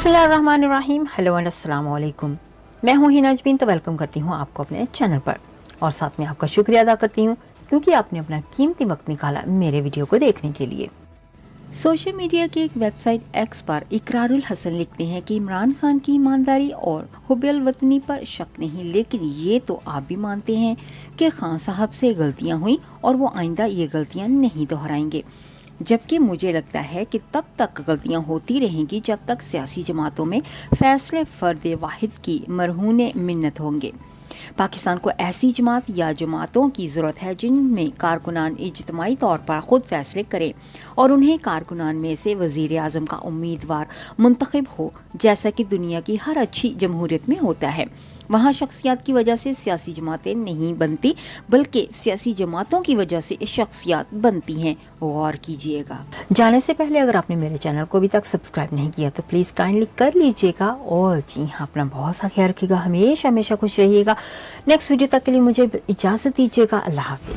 बिस्मिल्लाहिर्रहमानिर्रहीम। Hello and अस्सलाम वालेकुम। मैं हूँ हिना अजमीन, तो वेलकम करती हूँ आपको अपने चैनल पर और साथ में आपका शुक्रिया अदा करती हूँ क्योंकि आपने अपना कीमती वक्त निकाला मेरे वीडियो को देखने के लिए। सोशल मीडिया की एक वेबसाइट एक्स पर इकरारुल हसन लिखते हैं कि इमरान खान की ईमानदारी और हुब्बुल वतनी पर शक नहीं, लेकिन ये तो आप भी मानते हैं कि खान साहब से गलतियां हुई और वो आइंदा ये गलतियां नहीं दोहराएंगे। जबकि मुझे लगता है कि तब तक गलतियां होती रहेंगी जब तक सियासी जमातों में फैसले फर्द वाहिद की मरहून मिन्नत होंगे। पाकिस्तान को ऐसी जमात या जमातों की ज़रूरत है जिनमें कारकुनान इज्तिमाई तौर पर खुद फैसले करें और उन्हें कारकुनान में से वज़ीर आज़म का उम्मीदवार मुंतखब हो, जैसा कि दुनिया की हर अच्छी जमहूरियत में होता है। वहाँ शख्सियात की वजह से सियासी जमातें नहीं बनती, बल्कि सियासी जमातों की वजह से शख्सियात बनती हैं। गौर कीजिएगा। जाने से पहले अगर आपने मेरे चैनल को अभी तक सब्सक्राइब नहीं किया तो प्लीज़ काइंडली कर लीजिएगा और जी हाँ, अपना बहुत सा ख्याल रखिएगा, हमेशा हमेशा खुश रहिएगा। नेक्स्ट वीडियो तक के लिए मुझे इजाज़त दीजिएगा। अल्लाह हाफिज़।